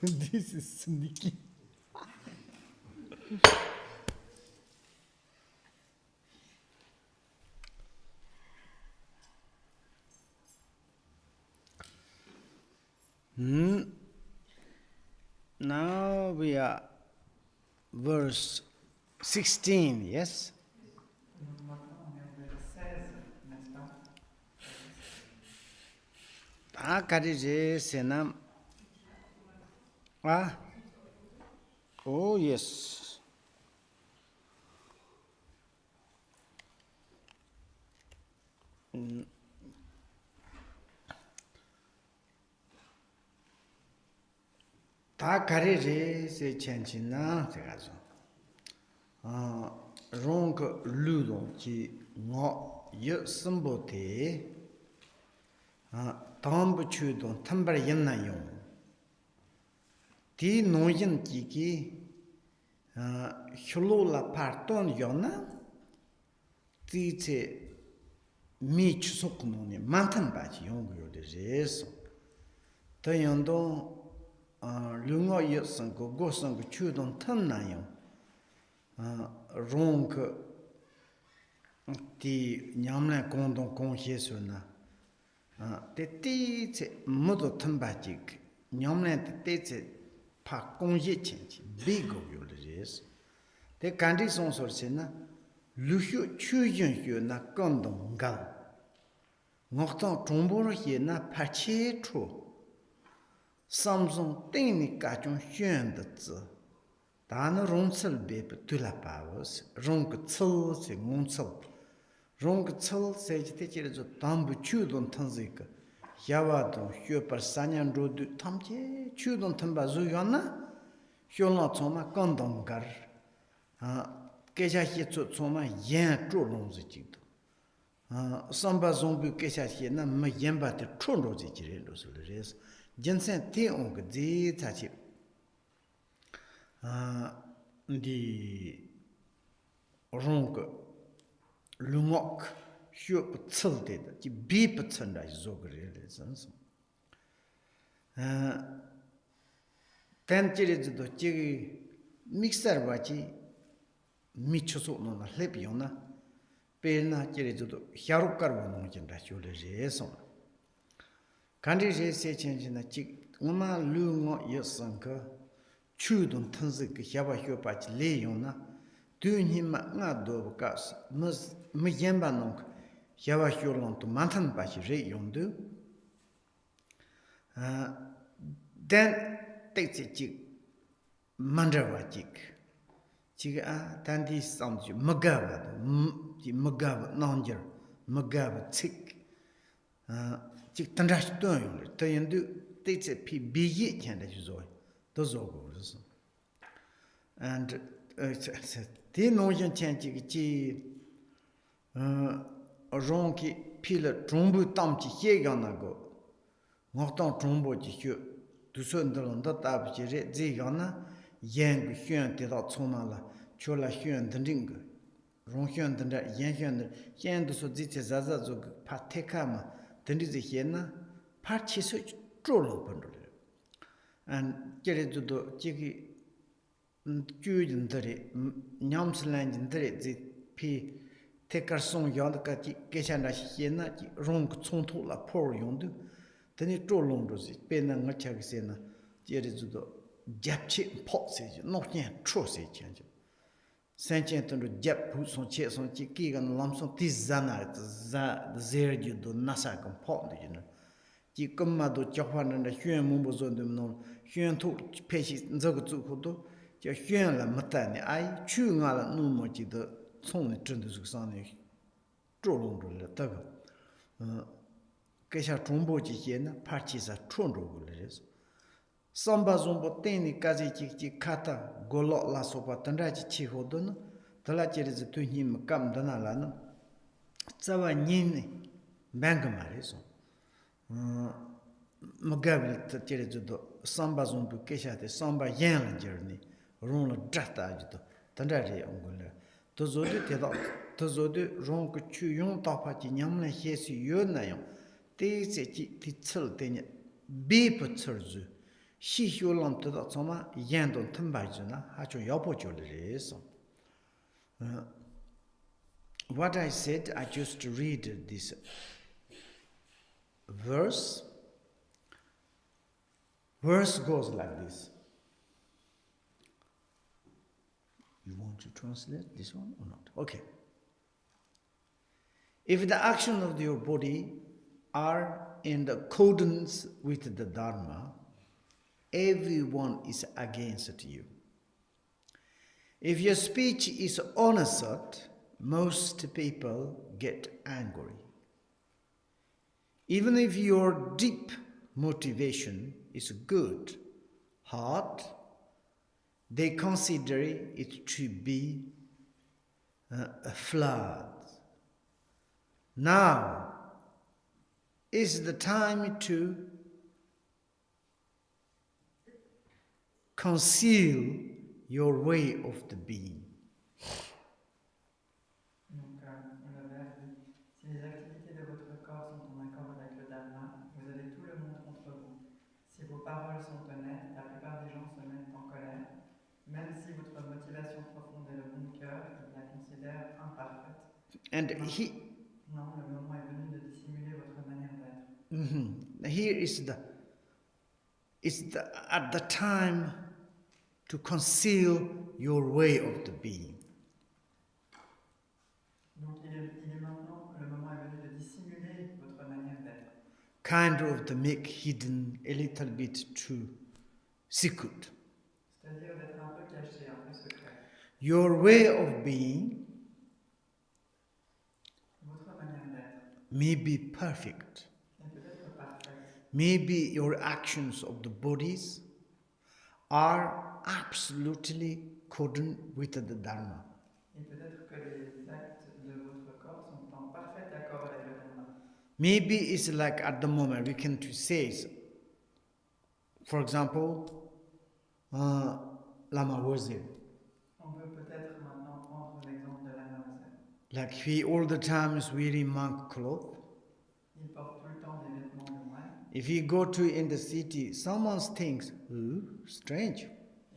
This is sneaky. Now we are verse 16, yes? Senam. Oh, yes. Ta kari re se chanchi na se gazo. Rong lu dong chi ngo ye sambo te tambu chu dong tambar yin na yong. Di no yin ki ki hyolo la par ton yon na di tse mi chu sok no ni mantan ba chi yong yo de re so. Ta yon dong lu ngo ye sang go sang chu dong tam na yong. Rong di nyamla kong dong kong xie su na te ti tse mudo tamba jik nyamla te tse pa kong xie chen chi bi go yo le res te kandi song sor se na lu xiu chu yin xiu na kong dong ngal ngok tong chongbo ro xie na pa che chu samsung ting ni ka chung xuan de zi 다는 롱철 베브 둘라바스 롱그 철세 롱철 롱그 철 세지테지르 담부 추돈 탄지가 야와도 휴퍼 사냥 로드 탐제 추돈 탐바주 요나 효나 초마 건동거 계샤히 초마 옌 쪼롱지지도 삼바 좀부 계샤히 나마 옌바테 촌로지지레로스레스 젠센 티옹그 지타치 di rong lungok xiu pu cil de ji bi pu cin da zo ge le zhen su dan ji le do ji mixer ba ji mi chu so no na le bi yong na pe na ji le do xiao kar wo no jin da xiu le je so kan ji je se chen ji na ji ma lu ngo ye sang ge chu dong tang zi ge xia ba xiu ba ji le yong na du ni ma nga do ga s me yan ba nong xia ba xiu long tu man tan ba ji re yong du then te ji ji man zhe ba ji ji ga dan di sam ji me ga ba ji me ga ba nong ji me ga ba cik ji tan ra shi dong yong le te yin du te ji pi bi yi qian de ji zo and the notion change ji rong ki pile zhongbu tam ji xie gang na go ngok tang zhongbo ji xue du sun de long da da bu ji re zi gang na yan gu xuan de da cong na la chu la xuan de ring ge rong xuan de da yan xuan de yan du su zi za za zo pa te ka ma de ni zi xie na pa chi su zhuo lo ban de and get it to the jiggy Judentary Nyamslandentary the P take our song yard Gashana Siena, Rong Tsonto la poor yondu, then it draw long rosy, Ben and Machagisena, Jerizudo, Japchi pot sage, not yet true say change. Sancient and Jap puts on chairs on Chiki and lumps of Tizana, the Zerdu do Nasak and pot, you know. Ji kumma do Japan and the Huan Mumbo Zon no Huan to Peshi Zoguzuko, Ja Huan la Matani, I chew ngala no mochi the Sony Trendusani, Drolong the Tugger. Kesha Trombo Jiena, parties are Trondo. Samba Zombo Teni Kazi Kata, Golo La Sopa Tandachi Chihodon, the latter is to him come Danalano, Zawa Nini, Bangamarizo. Magabil te tere judo samba zombu kesha te samba yan journey ron la drata judo tandare ongole to zodi te da to zodi ron ku chu yong ta pa ji nyam la he si yo na yong te se ji ti chil te ne bi pu chur zu 시효론 뜻다 정말 연돈 틈바이즈나 아주 여보줄이서. What I said, I just read this verse. Verse goes like this. You want to translate this one or not? Okay. If the actions of your body are in accordance with the Dharma, everyone is against you. If your speech is honest, most people get angry. Even if your deep motivation is good, heart, they consider it to be a flood. Now is the time to conceal your way of the being. Donc, le vers dit, si les activités de votre corps sont en accord avec le Dharma, vous avez tout le monde contre vous. Si vos paroles sont honnêtes, la plupart des gens se mettent en colère. Même si votre motivation profonde est le bon cœur, ils la considèrent imparfaite. And Non, le moment est venu de dissimuler votre manière d'être. Here is at the time to conceal your way of the being. Donc il est maintenant, le moment est venu de dissimuler votre manière d'être. Kind of to make hidden a little bit too secret. C'est-à-dire d'être un peu caché, un peu secret. Your way of being votre manière d'être may be perfect. est peut-être parfaite. Maybe your actions of the bodies are absolutely accordant with the Dharma. Et peut-être que les actes de votre corps sont en parfait accord avec le Dharma. Maybe it's like at the moment we can say, for example, Lama Wazir. On peut peut-être maintenant prendre l'exemple de Lama Wazir. Like he all the time is wearing monk clothes. Il porte tout le temps des vêtements de moine. If he go to in the city, someone thinks, strange.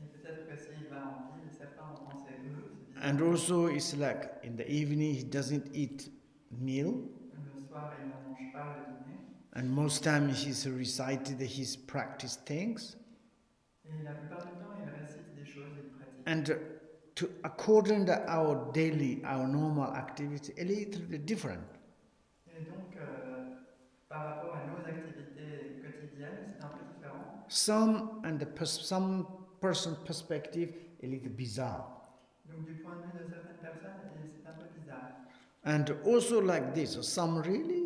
Et peut-être que s'il va en ville, certains vont penser, c'est bizarre. And also it's like in the evening he doesn't eat meal. Le soir, il ne mange pas le dîner. And most times he's recited his practice things. Et la plupart du temps, il récite des choses, il pratique. And according to our daily, our normal activity, a little bit different. Et donc, par rapport à nos activités quotidiennes, c'est un peu différent. Some person's perspective, a little bizarre. Donc, du point de vue de certaines personnes, c'est un peu bizarre. And also like this, some really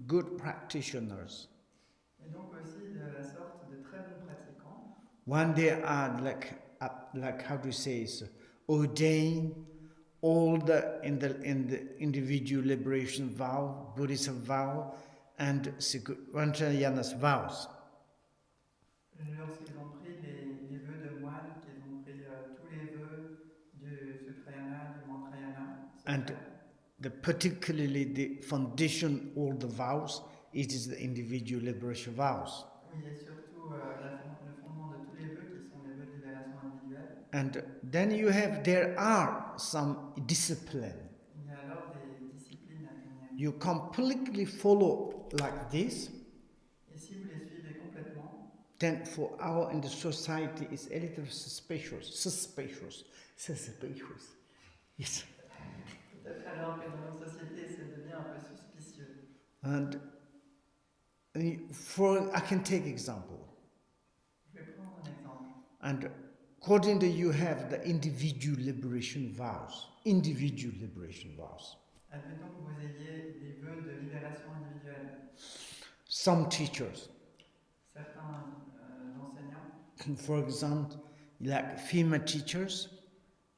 good practitioners. Et donc aussi de la sorte de très bons pratiquants. When they are like how to say is ordained, all in the individual liberation vow, Buddhism vow, and Vajrayana's vows. Lorsqu'ils ont pris les vœux de moine, qu'ils ont pris tous les vœux du Sutrayana, du Mantrayana, and particularly the foundation, all the vows, it is the individual liberation vows. Oui, et surtout le fondement de tous les vœux qui sont les vœux de libération individuelle. And then there are some discipline. Il y a alors des disciplines à tenir. You completely follow like this. Et si vous les suivez complètement, then for in the society it's a little suspicious. Yes. Peut-être alors que dans notre société, ça devient un peu suspicieux. And I can take example. Je vais prendre un exemple. And according to you have the individual liberation vows. Individual liberation vows. Admettons que vous ayez des vœux de libération individuelle. Some teachers. Certains enseignants. For example, like female teachers.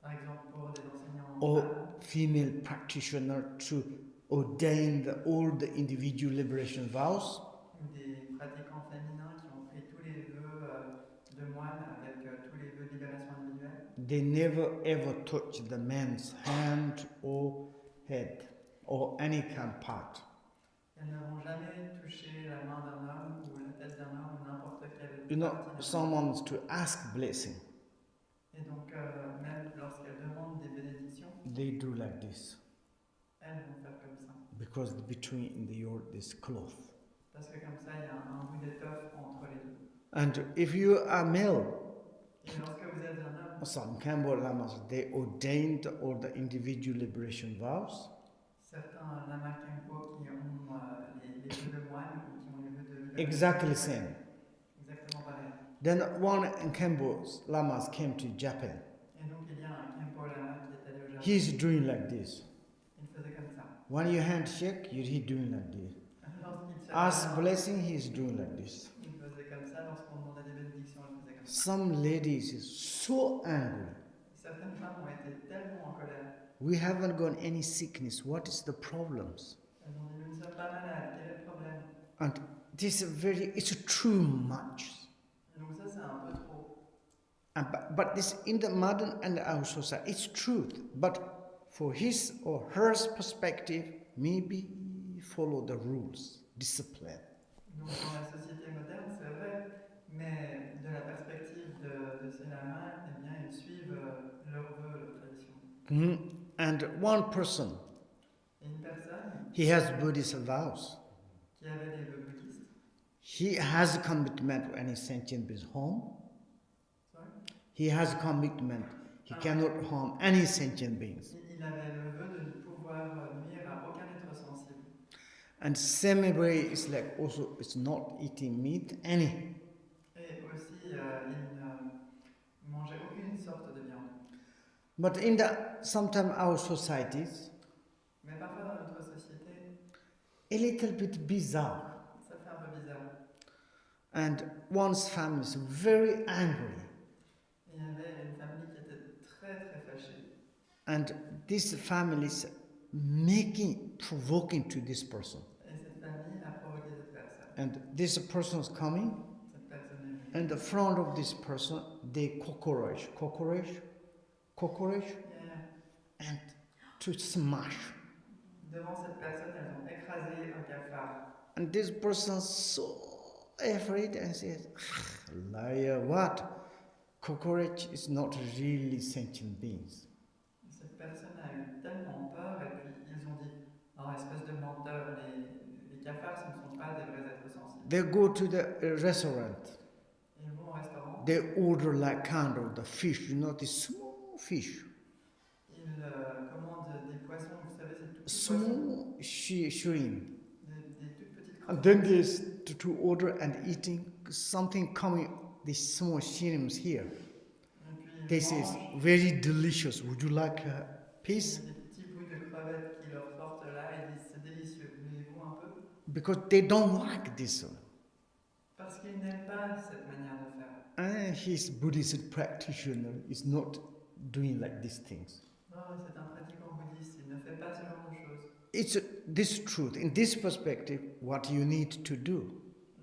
Par exemple, pour des enseignants or female practitioner to ordain all the individual liberation vows. Ou des pratiquants féminins qui ont pris tous les vœux de moines avec tous les vœux de libération individuelle. They never ever touch the man's hand or head or any kind of part. Elles n'auront jamais touché la main d'un homme ou la tête d'un homme ou n'importe quelle you know, partie des someone to ask blessing, Et donc, même lorsqu'elles demandent des bénédictions, they do like this. elles vont faire comme ça. Because between this cloth. Parce que comme ça, il y a un bout d'étoffe entre les deux. And if you are male, Et lorsque vous êtes un homme, some Khyambo lamas, they ordained all the individual liberation vows. Certains lamas Khenpo qui ont les vœux de moine ou qui ont les vœux de libération. Exactly same. Exactement pareil. Then one Khyambo lamas came to Japan. Et donc il y a un Khenpo lama qui est allé au Japon. He's doing like this. Il faisait comme ça. When you handshake, he's doing like this. Ask blessing, he's doing like this. Il faisait comme ça. Lorsqu'on demandait des bénédictions, il faisait comme ça. Some ladies is so angry. Certaines femmes ont été tellement en colère. We haven't got any sickness. What is the problems? Elles ont dit, nous ne sommes pas malades. Quel est le problème? And this is it's too much. Donc ça, c'est un peu trop. But this in the modern and our society, it's truth. But for his or her perspective, maybe follow the rules, discipline. Donc dans la société moderne, c'est vrai, mais de la perspective de ces lamas, eh bien, ils suivent leurs vœux, leurs traditions. And one person, Et une personne he has Buddhist vows. qui avait des vœux bouddhistes, He has a commitment when he sentient his home. sorry? He has a commitment. He cannot harm any sentient beings. Il avait le vœu de ne pouvoir nuire à aucun être sensible. And same way, it's like also it's not eating meat any. Et aussi, il ne mangeait aucune sorte de viande. But sometimes our societies, Mais parfois dans notre société, a little bit bizarre. ça fait un peu bizarre. And one's family is very angry. Il y avait une famille qui était très très fâchée. And this family is provoking to this person. Et cette famille a provoqué cette personne. And this person is coming, Cette personne est venue. and the front of this person, they cockroach, Yeah. and to smash. Devant cette personne, elles ont écrasé un cafard. And this person is so afraid and says, liar, what? Cockroach is not really sentient beings. Cette personne a eu tellement peur et puis ils ont dit, oh espèce de menteur, les cafards ce ne sont pas des vrais êtres sensibles. They go to the restaurant. Ils vont au restaurant, They order like kind of the fish, the small fish. ils commandent des poissons, vous savez, c'est tout petits Small poissons, shrimp. des toutes petites And crevettes. then there's to order and eating something coming, these small shrimps here. Et puis ils This is mangent, very delicious. Would you like a piece? des petits bouts de crevettes qui leur sortent là et disent c'est délicieux, voulez-vous un peu? Because they don't like this one. Parce qu'ils n'aiment pas cette manière de faire. And his Buddhist practitioner is not doing like these things. Oh, c'est un pratiquant bouddhiste, il ne fait pas ce genre de choses. It's this truth. In this perspective, what you need to do,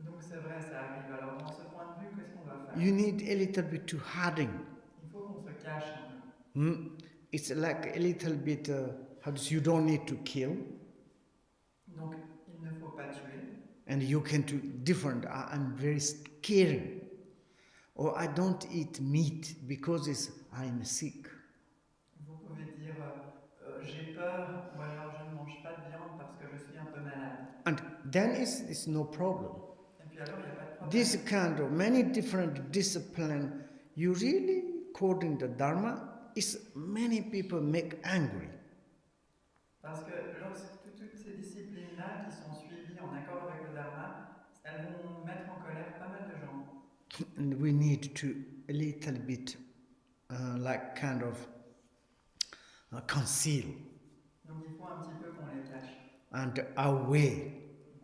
Donc c'est vrai, ça arrive. Alors dans ce point de vue, qu'est-ce qu'on doit faire? you need a little bit to harden. Il faut qu'on se cache un peu. It's like a little bit, you don't need to kill. Donc il ne faut pas tuer. And you can do different. I'm very caring. Or I don't eat meat because I'm sick. Vous pouvez dire j'ai peur ou alors je ne mange pas de viande parce que je suis un peu malade. And then it's no problem. Et puis alors il n'y a pas de problème. This kind of many different disciplines, you really, according to Dharma, is many people make angry. Parce que lorsque toutes ces disciplines-là qui sont suivies en accord avec le Dharma, elles vont mettre en colère pas mal de gens. And we need to a little bit conceal Donc il faut un petit peu qu'on les cache, and away.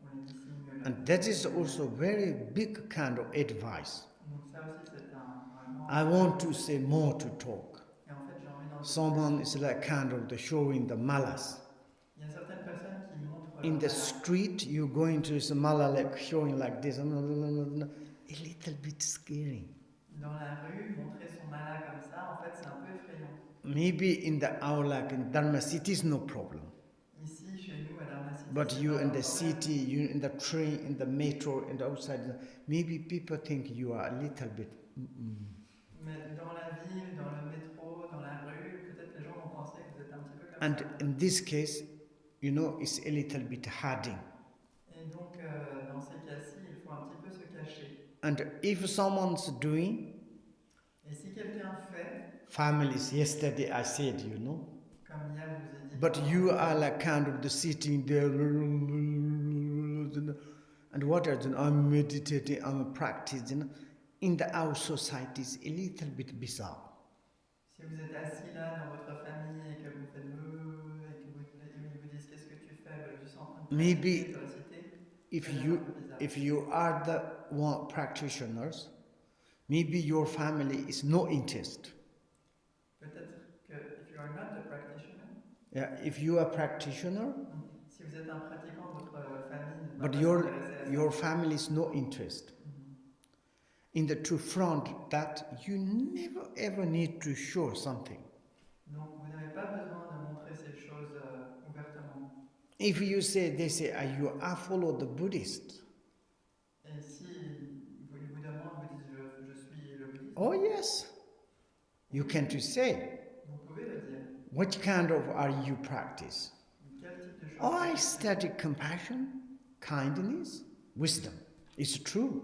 qu'on les dissimule. And that is also very big kind of advice. Donc ça aussi c'est un grand... I want to say more to talk. Et en fait j'ai envie d'en dire Someone plus. is like kind of showing the malas. Il y a certaines personnes qui montrent In leur the mala. street, you go into some mala like showing like this, a little bit scary. Dans la rue, montrer son mala comme ça, en fait c'est un peu effrayant. Maybe in our like in Dharma cities, no problem. Ici, chez nous, à Dharma City, But c'est you dans in the l'ordre horaire. city, you in the train, in the metro, and outside, maybe people think you are a little bit. Mais dans la ville, dans le métro, dans la rue, peut-être les gens vont penser que vous êtes un petit peu comme And ça. in this case, it's a little bit harding. Et donc, dans ces cas-ci, il faut un petit peu se cacher. And if someone's doing, Et si quelqu'un fait, families, yesterday I said, comme hier je vous ai dit, but you are like kind of the sitting there, and what are doing? I'm meditating, I'm practicing. In our society, it's a little bit bizarre. si vous êtes assis là dans votre famille et que vous faites et que ils vous disent qu'est-ce que tu fais, ben, je suis en train de pratiquer, de réciter. If you are the one practitioners, maybe your family is no interest. Peut-être que if you are not a practitioner, If you are a practitioner, si vous êtes un pratiquant, votre famille ne va but pas s'intéresser à ça. your family is no interest. In the true front, that you never ever need to show something. Donc vous n'avez pas besoin de montrer ces choses ouvertement. If they say, I follow the Buddhist. Et si ils vous demandent, vous dites je suis le bouddhiste. Oh yes, you can say. Vous pouvez le dire. What kind of are you practice? Quel type de choses? Oh, I study compassion, kindness, wisdom. It's true.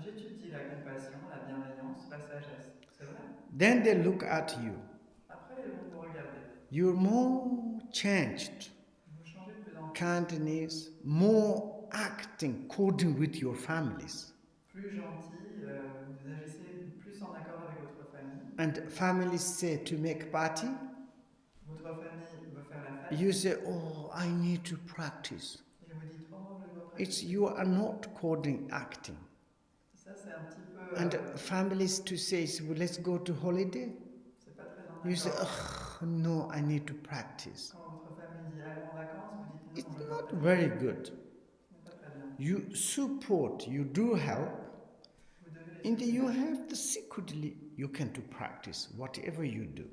J'étudie la compassion, la bienveillance, la sagesse. C'est vrai. Then they look at you. Après, ils vont vous regarder. You're more changed. Vous changez de plus en plus. Kindness, more acting according with your families. Plus gentil, vous agissez plus en accord avec votre famille. And families say to make party. Votre famille veut faire la fête. You say, oh, I need to practice. Et vous dites, oh, je dois pratiquer. You are not according acting. Ça, c'est un petit peu. And families to say, well, let's go to holiday. C'est pas très en You say, accord. no, I need to practice. Quand votre famille dit allons en vacances, vous dites non. It's not very good. Ce n'est pas très bien. You support, you do help, Vous devez les and you have the secretly you can do practice whatever you do.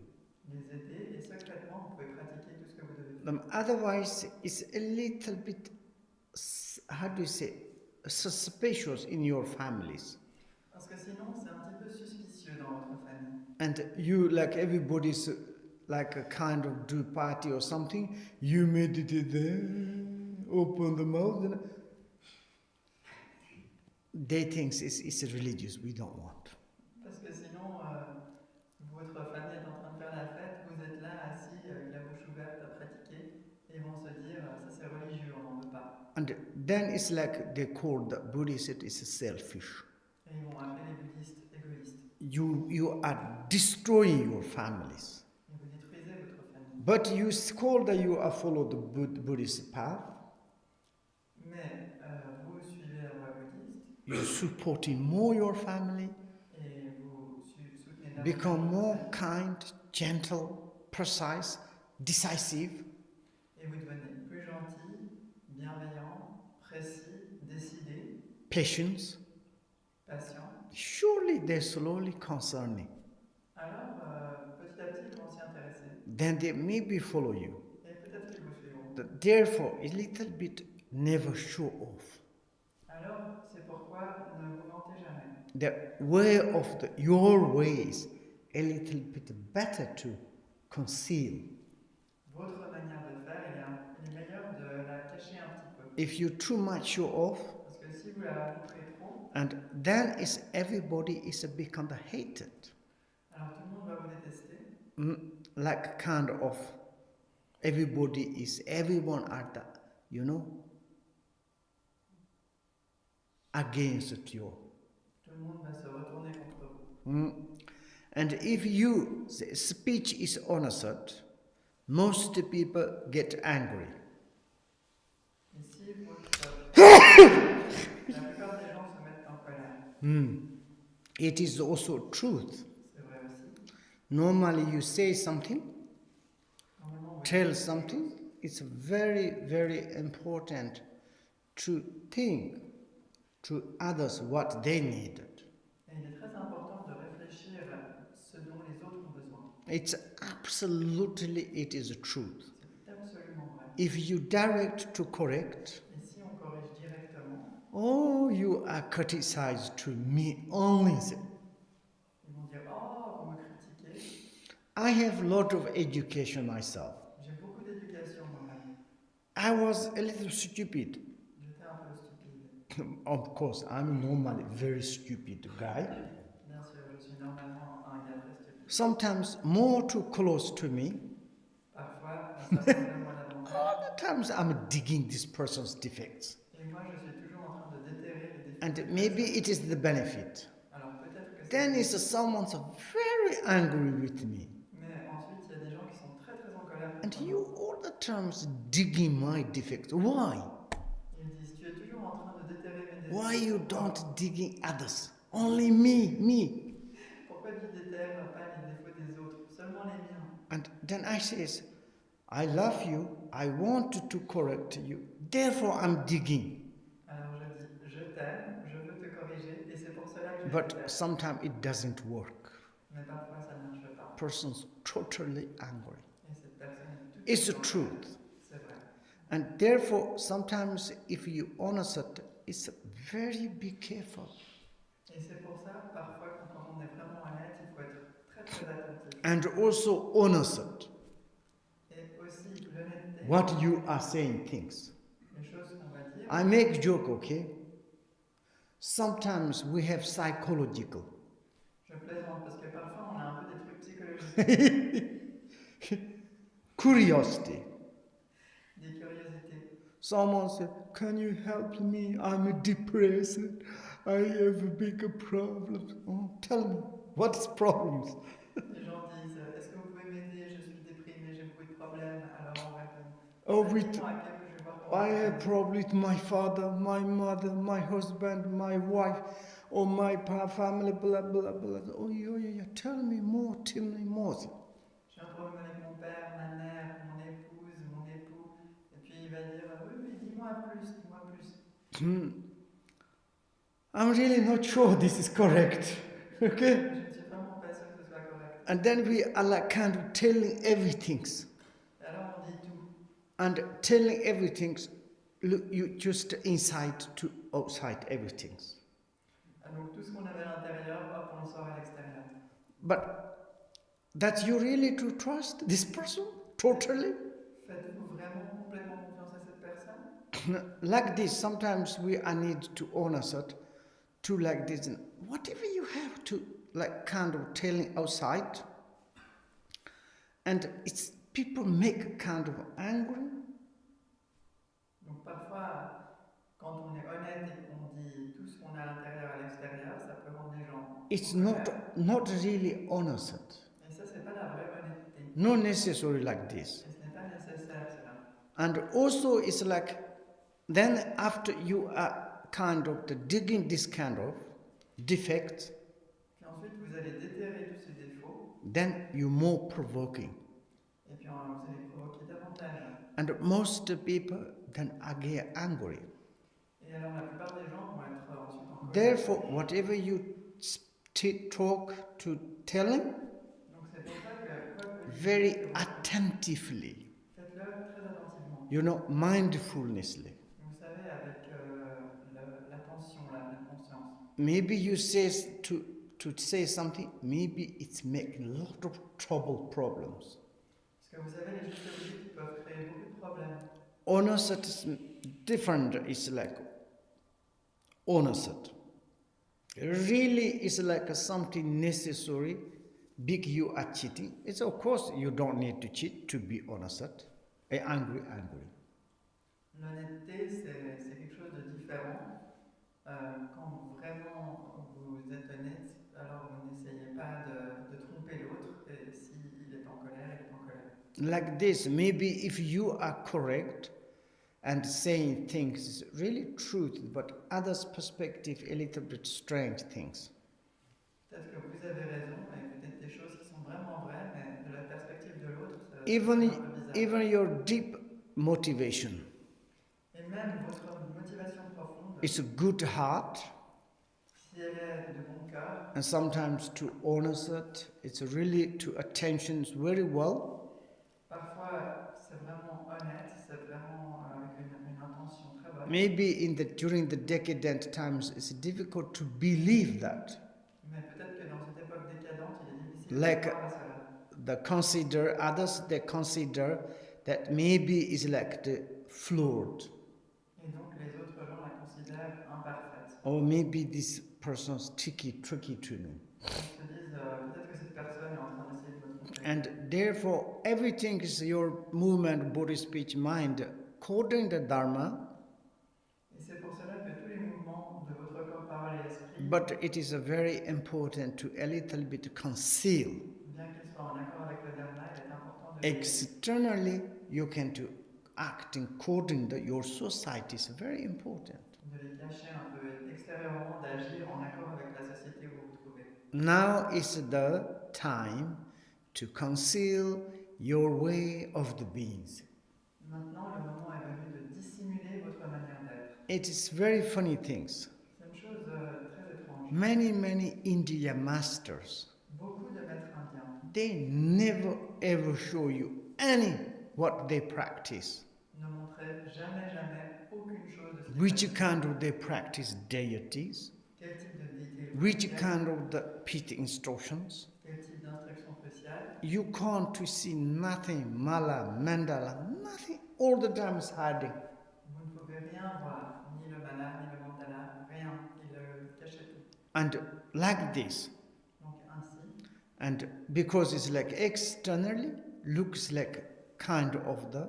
les aider et secrètement vous pouvez pratiquer tout ce que vous devez faire. Otherwise, it's a little bit, how do you say, suspicious in your families. Parce que sinon, c'est un petit peu suspicieux dans votre famille. And you, like everybody's, like a kind of do party or something, you meditate there, open the mouth, and they think it's religious, we don't want. Parce que sinon, votre famille est en train de faire la fête, vous êtes là assis avec la bouche ouverte à pratiquer, et ils vont se dire, ça c'est religieux, on n'en veut pas. And then it's like they call the Buddhist, it is selfish. Et ils vont appeler les bouddhistes égoïstes. You are destroying your families. Et vous détruisez votre famille. But you call that you are follow the Buddhist path. Mais vous suivez la voie bouddhiste. You're supporting more your family. Et vous soutenez davantage Become votre more famille. kind, gentle, precise, decisive. Et vous devenez plus gentil, bienveillant, précis, décidé, Patience. patient. Surely they're slowly concerning. Alors, petit à petit, ils vont s'y intéresser. Then they maybe follow you. Et peut-être qu'ils vous suivront. Therefore, a little bit never show off. Alors, c'est pourquoi ne vous mentez jamais. The way of your ways a little bit better to conceal. Votre manière de faire, il est meilleur de la cacher un petit peu. If you too much show off, Parce que si vous la montrez trop, and then everybody is become hated. alors tout le monde va vous détester. Like kind of everyone are the, against you. Tout le monde va se retourner contre vous. And if the speech is answered, most people get angry. Et si la plupart des gens se mettent en colère. It is also truth. C'est vrai aussi. Normally you say something, Normalement, tell something, it's very, very important to think to others what they needed. Et il est très important de réfléchir à ce dont les autres ont besoin. It is the truth. C'est absolument vrai. if you direct to correct, Et si on corrige directement, oh, you are criticized to me only. ils vont dire oh, vous me critiquez. I have a lot of education myself. J'ai beaucoup d'éducation moi-même. I was a little stupid. J'étais un peu stupide. Of course, I'm normally a very stupid guy. Bien sûr, je suis normalement un gars très stupide. Sometimes more too close to me. Parfois, ça s'approche de moi davantage. Other times I'm digging this person's defects. Et moi, je suis toujours en train de déterrer les défauts. And maybe it is the benefit. Alors peut-être que Then is someone's very angry with me. Mais ensuite, il y a des gens qui sont très très en colère And contre you moi. all the times digging my defects. Why? Ils disent, tu es toujours en train de déterrer mes défauts. Why you don't digging others? Only me. Pourquoi tu déterres pas les défauts des autres, seulement les miens? And then I says, I love you. I want to correct you. Therefore I'm digging. Alors je dis, je t'aime, je veux te corriger, et c'est pour cela que je But déterre. sometimes it doesn't work. Mais parfois ça ne marche pas. Person's totally angry. Et cette personne est tout It's the en colère. truth. C'est vrai. And therefore, sometimes if you honor it, it's very be careful. Et c'est pour ça, parfois, quand on est vraiment honnête, il faut être très très attentif. And also honor it. Et aussi, l'honnêteté, What you are saying things. les choses qu'on va dire. I make joke, okay? Sometimes we have psychological. Je plaisante parce que parfois on a un peu des trucs psychologiques, Curiosity. des curiosités. Someone said, can you help me? I'm depressed. I have big problems. Oh, tell me, what's problems? Les gens disent, est-ce que vous pouvez m'aider? Je suis déprimé, j'ai beaucoup de problèmes. Alors on répond, Oh, dites-moi à quel que je vais voir pour I vous have aider. problem with my father, my mother, my husband, my wife, or my family, blah, blah, blah. Oh, yeah. Tell me more. J'ai un problème avec mon père, ma mère, mon épouse, mon époux. Et puis il va dire, oui, mais dis-moi plus. I'm really not sure this is correct. Okay? Je ne suis vraiment pas sûre que ce soit correct. And then we are like kind of telling everything. Et alors on dit tout. And telling everything, look, you just inside to outside everything. Donc tout ce qu'on avait à l'intérieur, hop, on le sort à l'extérieur. But that you really to trust this person totally? Faites-vous vraiment complètement confiance à cette personne? Like this, sometimes we are need to honor it, to like this, whatever you have to like kind of telling outside, and it's people make kind of angry. Donc parfois, quand on est honnête et qu'on dit tout ce qu'on a à l'intérieur à l'extérieur, ça peut rendre les gens It's en colère. not really honor it. Et ça, c'est pas la vraie honnêteté. Not necessary like this. Et ce n'est pas nécessaire, cela. And also it's like, then after you are kind of the digging this kind of defect, Puis ensuite, vous allez déterrer tous ces défauts, then you're more provoking. et puis vous allez provoquer davantage. And most people then get angry. Et alors, la plupart des gens vont être ensuite en colère. Therefore, whatever you talk to telling, Donc c'est pour ça que, quoi que vous very disiez, attentively, faites-le très attentivement. mindfulnessly. Vous savez, avec l'attention, la conscience. Maybe you say to say something, maybe it's making a lot of trouble problems. Parce que vous savez, les choses que vous dites peuvent créer beaucoup de problèmes. Honor it is different. It's like honor it. Really, it's like something necessary. Big you are cheating. It's of course you don't need to cheat to be honest. Angry. L'honnêteté, c'est quelque chose de différent. Quand vraiment vous êtes honnête, alors vous n'essayez pas de tromper l'autre, et s'il est en colère, il est en colère. Like this, maybe if you are correct and saying things is really truth, but others' perspective a little bit strange things. Peut-être que vous avez raison, et vous dites des choses qui sont vraiment vraies, mais de la perspective de l'autre, c'est Even un peu bizarre. even your deep motivation, Et même votre motivation profonde, it's a good heart, si elle est de bon cœur, and sometimes to honor it, it's really to attention very well. parfois c'est vraiment honnête, c'est Maybe during the decadent times, it's difficult to believe that. Mais peut-être que dans cette époque décadente, il est difficile de croire à cela. Others they consider that maybe it's like the flawed. Et donc les autres gens la considèrent imparfaite. Or maybe this person's tricky to me. Ils se disent peut-être que cette personne est en train d'essayer de me tromper. And therefore, everything is your movement, body, speech, mind, according to Dharma. Et c'est pour cela que tous les mouvements de votre corps, parole et esprit, But it is very important to a little bit conceal. Bien qu'ils soient en accord avec le Dharma, il est important de Externally, you can do acting according to your society is very important. De les cacher un peu extérieurement, d'agir en accord avec la société où vous vous trouvez. Now is the time to conceal your way of the beings. Maintenant, le moment est venu de dissimuler votre manière d'être. It is very funny things. C'est une chose très étrange. Many India masters, Beaucoup de maîtres indiens they never ever show you any what they practice. ne montraient jamais aucune chose de ce qu'ils Which pratiquent. kind of they practice deities, Quel type de déité ils which pratiquent, kind of the pit instructions. quel type d'instruction spéciale. You can't to see nothing, mala, mandala, nothing. All the time is hiding. Vous ne pouvez rien voir, ni le mala, ni le mandala, rien. Ils le cachaient tout. And like this, Donc ainsi, and because it's like externally looks like kind of the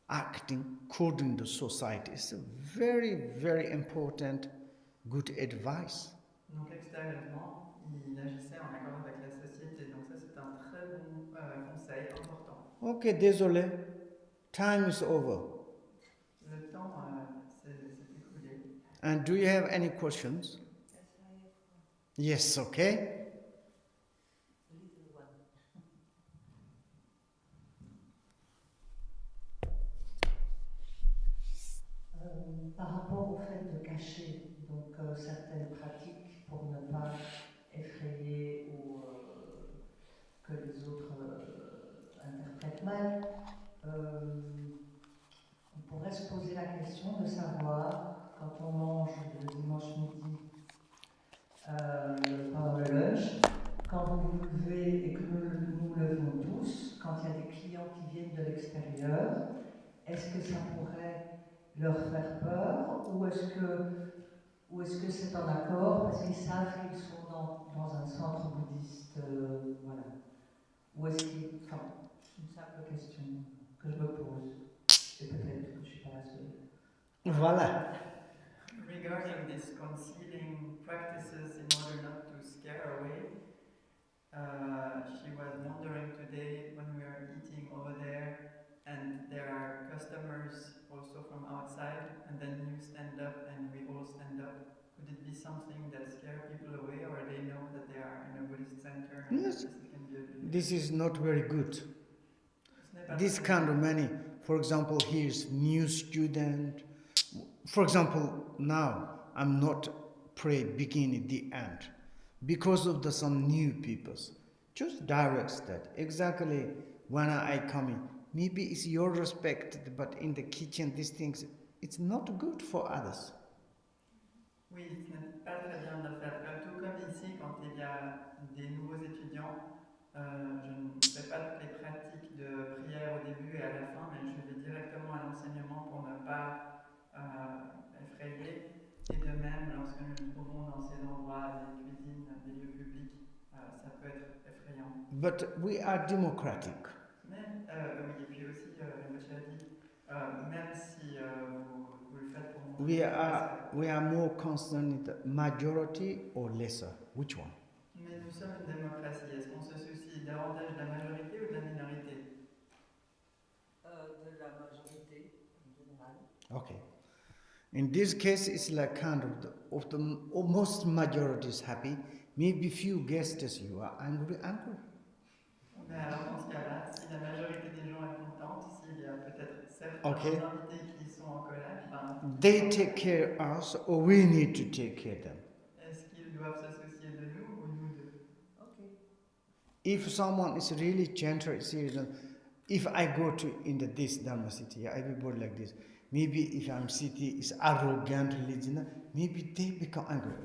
acting according to society. It's a very important good advice. donc extérieurement, il agissait en accord avec la société. Donc ça, c'est un très bon conseil important. Okay, désolé. Time is over. Le temps s'est écoulé. And do you have any questions? Yes, okay. Par rapport au fait de cacher donc, certaines pratiques pour ne pas effrayer ou que les autres interprètent mal, on pourrait se poser la question de savoir, quand on mange le dimanche midi pendant le lunch, quand vous vous levez et que nous levons tous, quand il y a des clients qui viennent de l'extérieur, est-ce que ça pourrait leur faire peur ou est-ce que c'est en accord parce qu'ils savent qu'ils sont dans un centre bouddhiste, voilà. Ou est-ce qu'ils... Enfin, c'est une simple question que je me pose. Et peut-être que je ne suis pas la seule. Voilà. Regarding this concealing practices in order not to scare away, she was wondering today when we are eating over there and there are customers also from outside and then you stand up and we all stand up. Could it be something that scares people away or they know that they are in a Buddhist center and Yes. this can be a This is not very good. Ce n'est pas This très kind of many, for example, here's new student. For example, now I'm not pray beginning the end because of some new peoples. Just directs that exactly when I come in. Maybe it's your respect, but in the kitchen, these things, it's not good for others. Oui, ce n'est pas très bien de le faire. Tout comme ici, quand il y a des nouveaux étudiants, je ne fais pas toutes les pratiques de prière au début et à la fin, mais je vais directement à l'enseignement pour ne pas effrayer. Et de même, lorsque nous nous trouvons dans ces endroits, des cuisines, des lieux publics, ça peut être effrayant. But we are democratic. Mais, oui, et puis aussi, Rinpoche a dit, même si vous le faites pour montrer We are more concerned with majority or lesser. Which one? mais nous sommes une démocratie. Est-ce qu'on se soucie davantage de la majorité ou de la minorité? De la majorité, en général. Okay. In this case, it's like kind of the most majority is happy. Maybe few guests you are angry. Mais alors dans ce cas-là, si la majorité des gens est contente, s'il y a peut-être certains Okay. invités qui sont en colère, ben, They take care of us or we need to take care of them. est-ce qu'ils doivent se soucier de nous ou nous d'eux? Ok. If someone is really gentle, serious, if I go to this Dharma city, everybody like this, Maybe if I'm sitting, it's arrogant religion, maybe they become angry.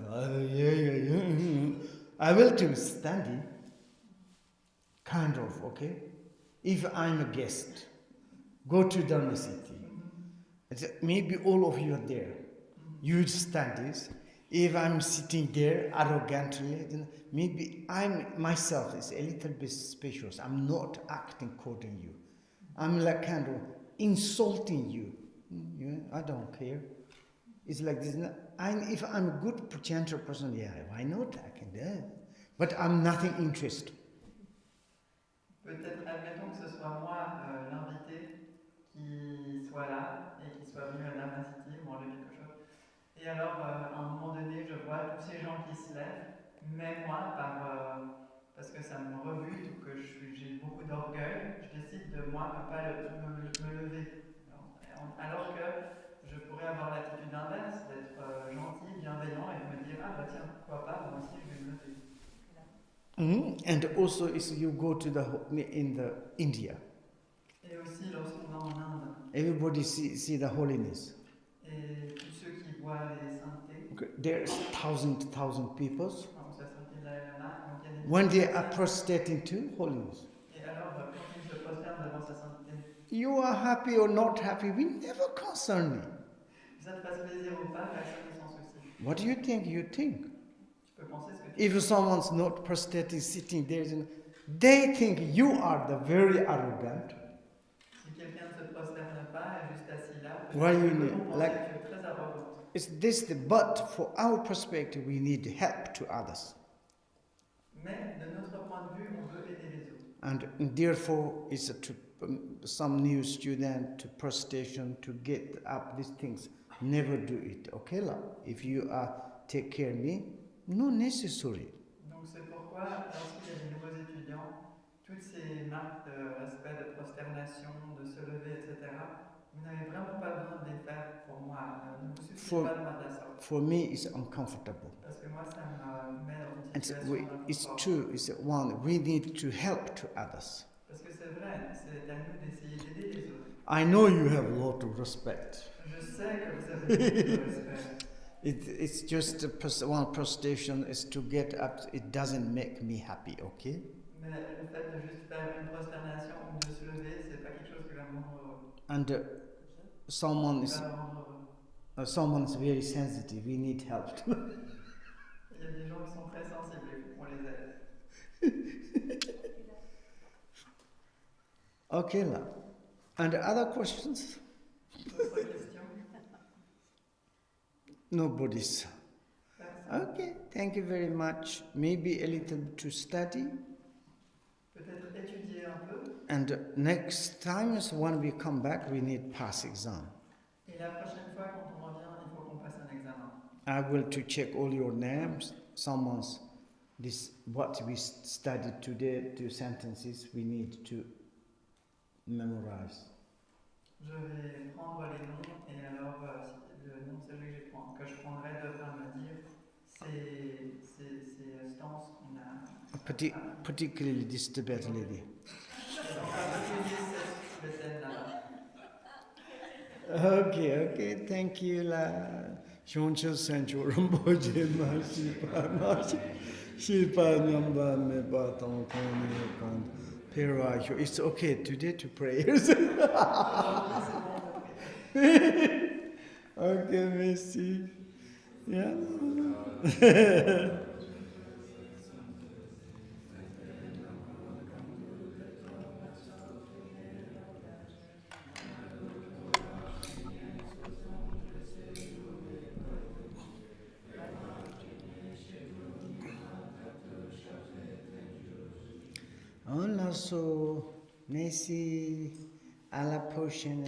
I will do standing, kind of, okay? If I'm a guest, go to Dharma city. Maybe all of you are there. You stand this. If I'm sitting there arrogantly, then maybe I'm myself is a little bit suspicious. I'm not acting according to you. I'm like kind of insulting you. I don't care. It's like this. If I'm a good, gentle person, yeah, why not? I can do it. But I'm nothing interested. Peut-être, admettons que ce soit moi l'invité qui soit là et qui soit venu à Dharma City manger quelque chose. Et alors, à un moment donné, je vois tous ces gens qui se lèvent, mais moi, parce que ça me rebute ou que j'ai beaucoup d'orgueil, je décide de moi ne pas me lever. Alors que je pourrais avoir l'attitude inverse, d'être gentil, bienveillant et de me dire, ah bah tiens, pourquoi pas, moi aussi je vais me lever. And also, if you go to in the India, et aussi lorsqu'on va en Inde, everybody see the holiness. Et tous ceux qui voient les saintetés, Okay, there's thousand people. Donc when they are prostrating to holiness, et alors, quand ils se prosternent devant sa sainteté, you are happy or not happy, we never concern me. que ça te fasse plaisir ou pas, personne ne s'en soucie. What do you think? You think. Tu peux penser ce que tu If someone's not prostrating, sitting there, they think you are the very arrogant. Si quelqu'un ne se prosterne pas et juste assis là, Why you peut-être need, que tu like, es très arrogant. it's this, but for our perspective, we need help to others. Mais de notre point de vue, on veut aider les autres. And therefore, it's to some new student to prostration to get up these things. Never do it, okay, la? If you take care of me, no necessary. Donc c'est pourquoi, lorsqu'il y a des nouveaux étudiants, toutes ces marques de respect, de prosternation, de se lever, etc., vous n'avez vraiment pas besoin de les faire pour moi. Ne vous souciez pas de moi de la sorte. For me, it's uncomfortable. Parce que moi, ça me met dans une And situation it's d'inconfort. true, it's one, we need to help to others. Parce que c'est vrai, c'est à nous d'essayer d'aider les autres. I know you have a lot of respect. Je sais que vous avez beaucoup de respect. It's just one prostration is to get up. It doesn't make me happy, okay? Mais le fait de juste faire une prosternation ou de se lever, c'est pas quelque chose qui va me rendre heureux. And someone is very sensitive. We need help. Il y a des gens qui sont très sensibles, il faut qu'on les aide. Okay, la. And other questions? D'autres questions? Nobody's. Okay, thank you very much. Maybe a little to study. Peut-être étudier un peu. And next time is when we come back, we need pass exam. Et la prochaine fois, quand on revient, il faut qu'on passe un examen. I will to check all your names. Someone's this what we studied today, 2 sentences we need to memorize. Je vais prendre les noms et alors le nom de celui que je prendrai devra me dire ces stances qu'on a. Particularly this Tibet lady. Okay, thank you la. Shoncho Sancho Rinpoche ma shipa nyamba me ba tong kong kan pera. It's okay today to prayers. Okay, merci. Yeah. On also, merci à la prochaine.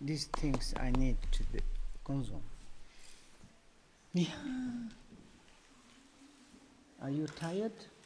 These things I need to the Kunzang. Yeah. Are you tired?